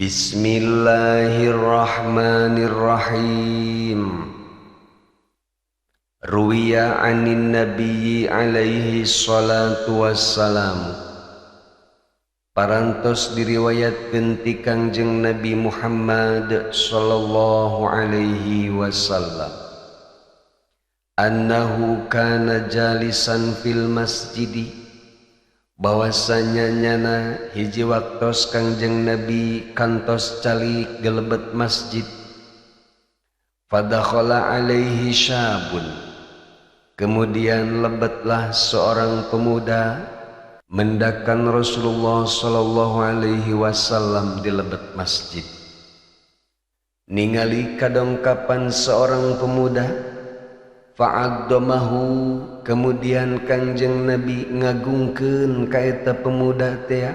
Bismillahirrahmanirrahim. Ruwiya anin nabiyyi alaihi salatu wassalam. Parantos diriwayatkeun ti Kangjeng Nabi Muhammad sallallahu alaihi wasallam annahu kana jalisan fil masjidi, bahwasanya nyana hiji waktos Kangjeng Nabi kantos calik gelebet masjid. Fadakhala alaihi syabun, kemudian lebetlah seorang pemuda mendakan Rasulullah sallallahu alaihi wasallam di lebet masjid. Ningali kadongkapan seorang pemuda, fa'addamahu, kemudian Kangjeng Nabi ngagungkeun ka eta pemuda teh,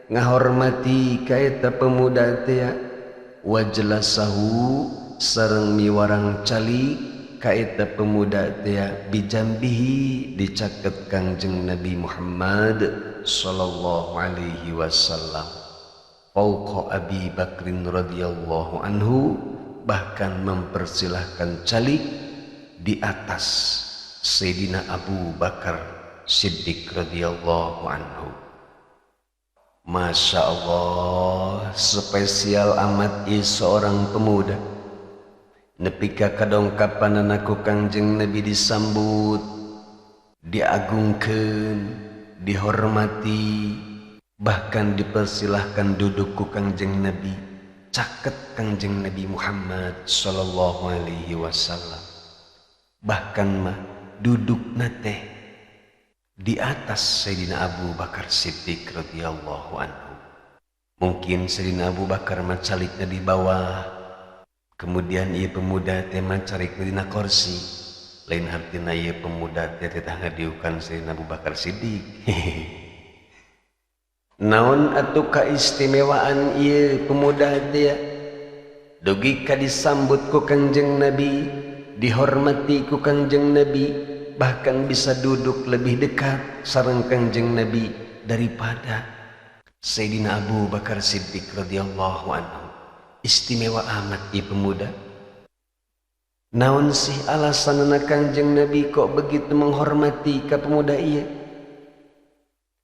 ngahormati ka eta pemuda teh, wajlasahu, sareng miwarang cali ka eta pemuda teh, bijambihi, dicaket Kangjeng Nabi Muhammad sallallahu alaihi wasallam, fauqa Abi Bakrin radhiyallahu anhu, bahkan mempersilahkan calik di atas Sayyidina Abu Bakar Siddiq radhiyallahu anhu. Masya Allah, spesial amat ieu seorang pemuda. Nepi ka kadongkapanana ku Kangjeng Nabi disambut, diagungkeun, dihormati, bahkan dipersilahkan duduk ku Kangjeng Nabi, caket Kangjeng Nabi Muhammad sallallahu alaihi wasallam. Bahkan mah duduk nate di atas Sayyidina Abu Bakar Siddiq radhiyallahu anhu. Mungkin Sayyidina Abu Bakar mah calikna di bawah, kemudian ieu pemuda teh mah carikna dina kursi. Lain hartina ieu pemuda teh tah ngadiukan Sayyidina Abu Bakar Siddiq. Naon atuh kaistimewaan ieu pemuda teh? Dugi ka disambut ku Kangjeng Nabi, dihormati ku Kangjeng Nabi, bahkan bisa duduk lebih dekat sareng Kangjeng Nabi daripada Sayyidina Abu Bakar Siddiq radhiyallahu anhu. Istimewa amat ieu pemuda. Naon sih alasanna Kangjeng Nabi kok begitu menghormati ka pemuda ieu?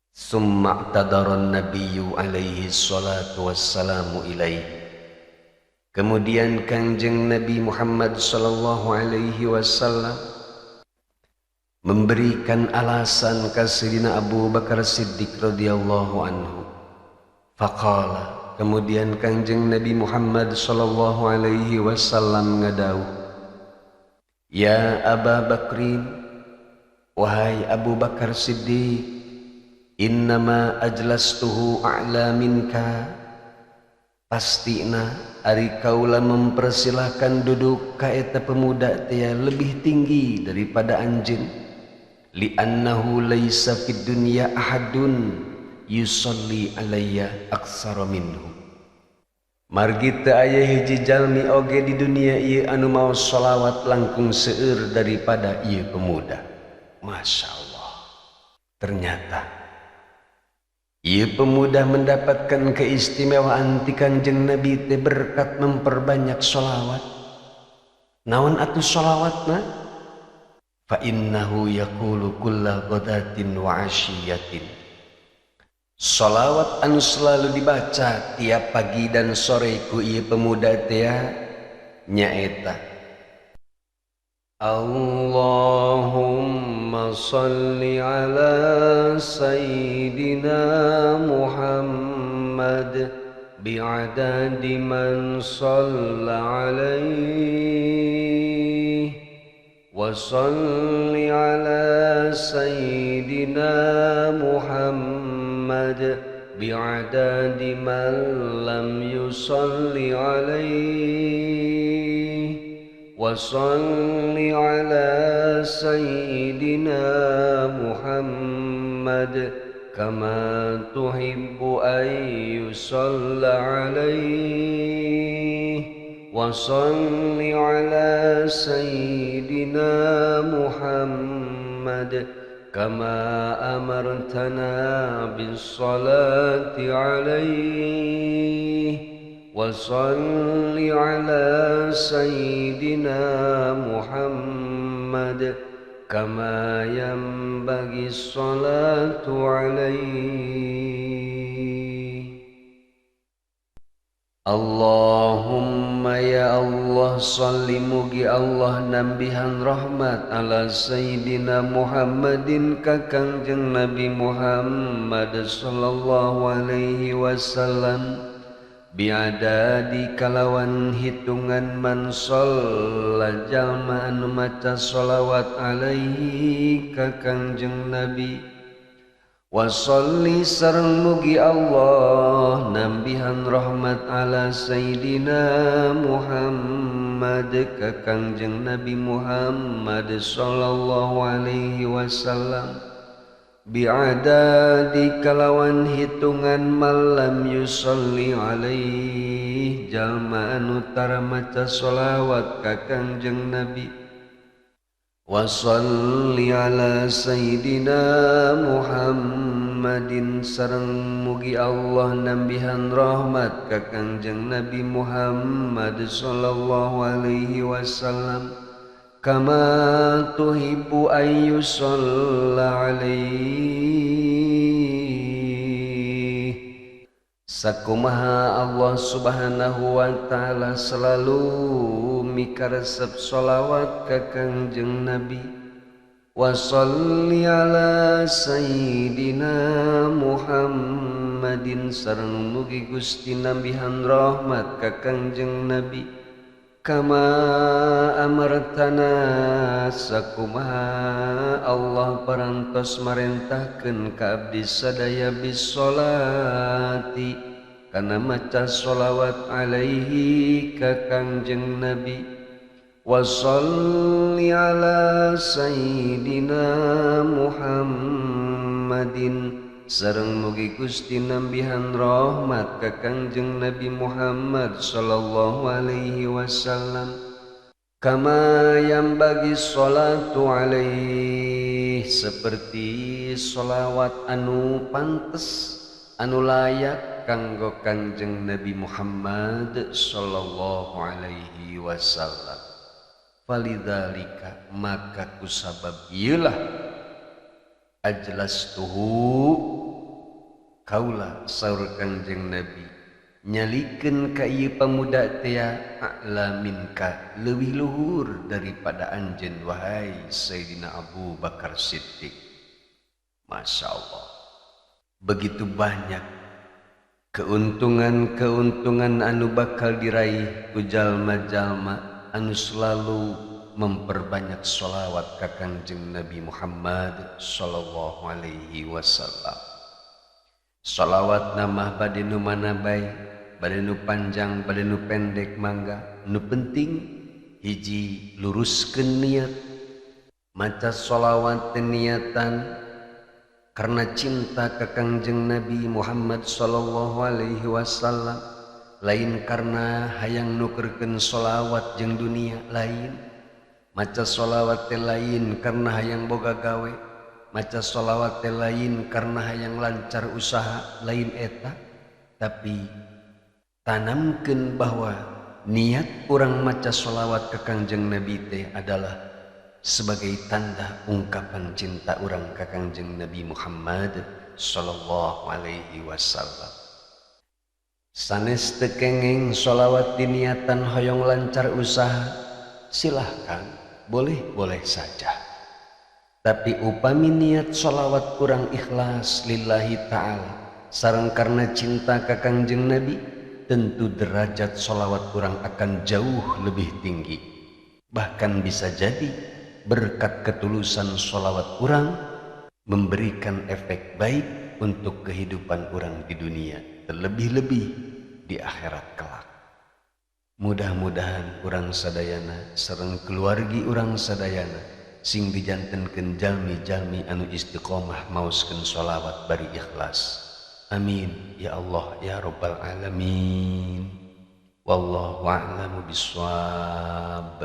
Summa tadaron nabiyyu alaihi salatu wassalamu ilaihi. Kemudian Kangjeng Nabi Muhammad sallallahu alaihi wasallam memberikan alasan ke Sayyidina Abu Bakar Siddiq radhiyallahu anhu. Faqala, kemudian Kangjeng Nabi Muhammad sallallahu alaihi wasallam ngadawuh, ya Aba Bakrin, wahai Abu Bakar Siddiq, innama ajlastuhu a'la minka, pastina ari kaula mempersilahkan duduk ka eta pemuda teh lebih tinggi daripada anjeun. Li'annahu laisa fid dunya ahadun yusalli alayya aksara minhu. Margi teu aya hiji jalmi oge di dunia ieu anu maos shalawat langkung seueur daripada ieu pemuda. Masya Allah. Ternyata ieu pemuda mendapatkan keistimewaan ti Kangjeng Nabi teh berkat memperbanyak sholawat. Naon atuh sholawatna? Fa innahu yaqulu kulla ghadatin wa asyiyatin. Sholawat anu selalu dibaca tiap pagi dan sore ku ieu pemuda teh nyaeta, Allahumma salli ala Sayyidina Muhammad bi'adadi man shalla alaihi, wa salli ala Sayyidina Muhammad bi'adadi man lam yusalli alaihi, wa salli ala Sayyidina Muhammad kama tuhibbu an yusalla alaihi, wa salli ala Sayyidina Muhammad kama amartana bis salati alaihi, wa shalli ala sayyidina Muhammad kama yanbaghi sholatu alaihi. Allahumma ya Allah sholli mugi Allah nambihan rahmat ala sayyidina Muhammadin ka Kangjeng Nabi Muhammad sallallahu alaihi wasallam biadadi kalawan hitungan man sholla jalma anu maca sholawat alaihi ka Kangjeng Nabi. Wa sholli sareng mugi Allah nambihan rahmat ala sayyidina Muhammad ka Kangjeng Nabi Muhammad sallallahu alaihi wasallam bi'adadi kalawan hitungan malam yusolli alaihi jalma anu tara maca sholawat ka Kangjeng Nabi. Wa sholli ala sayyidina Muhammadin sareng mugi Allah nambihan rahmat ka Kangjeng Nabi Muhammad sallallahu alaihi wasallam kama tuhibbu ayyu shalla alaihi sakumaha Allah subhanahu wa ta'ala selalu mikaresep sholawat ka Kangjeng Nabi. Wa sholli ala sayyidina Muhammadin sareng mugi Gusti nambihan rahmat ka Kangjeng Nabi kama amartana sakumaha Allah parantos marentahkeun ka abdi sadaya bisolati kana maca sholawat alaihi ka Kangjeng Nabi. Wa sholli ala sayyidina Muhammadin sareng mugi Gusti nambihan rahmat ka Kangjeng Nabi Muhammad sallallahu alaihi wasallam kama yanbaghi sholatu alaihi seperti sholawat anu pantes anu layak kanggo Kangjeng Nabi Muhammad sallallahu alaihi wasallam. Falidzalika maka kusabab ieulah ajlastuhu kaula saur Kangjeng Nabi nyalikeun ka ieu pamuda teh a'la minka leuwih luhur daripada anjeun wahai Sayyidina Abu Bakar Siddiq. Masya Allah, begitu banyak keuntungan-keuntungan anu bakal diraih ku jalma-jalma anu selalu memperbanyak sholawat ka Kangjeng Nabi Muhammad sallallahu alaihi wasallam. Sholawat namah bade nu mana bae, bade nu panjang, bade nu pendek mangga. Nu penting hiji luruskeun niat. Maca sholawat niatan karena cinta ka Kangjeng Nabi Muhammad sallallahu alaihi wasallam, lain karena hayang nukerkeun sholawat jeung dunia lain. Maca sholawat teh lain karena hayang boga gawe, maca sholawat teh lain karena hayang lancar usaha, lain eta. Tapi tanamkeun bahwa niat urang maca sholawat ka Kangjeng Nabi teh adalah sebagai tanda ungkapan cinta urang ka Kangjeng Nabi Muhammad sallallahu alaihi wasallam. Sanes teu kengeng sholawat diniatan hoyong lancar usaha, silahkan, boleh saja. Tapi upami niat sholawat kurang ikhlas lillahi ta'ala sareng karena cinta ka Kangjeng Nabi, tentu derajat sholawat kurang akan jauh lebih tinggi. Bahkan bisa jadi berkat ketulusan sholawat kurang memberikan efek baik untuk kehidupan orang di dunia, terlebih-lebih di akhirat kelak. Mudah-mudahan urang sadayana sareng keluargi urang sadayana sing dijantenkeun jalmi-jalmi anu istiqomah maoskeun sholawat bari ikhlas. Amin ya Allah ya rabbal alamin. Wallahu a'lamu bissawab.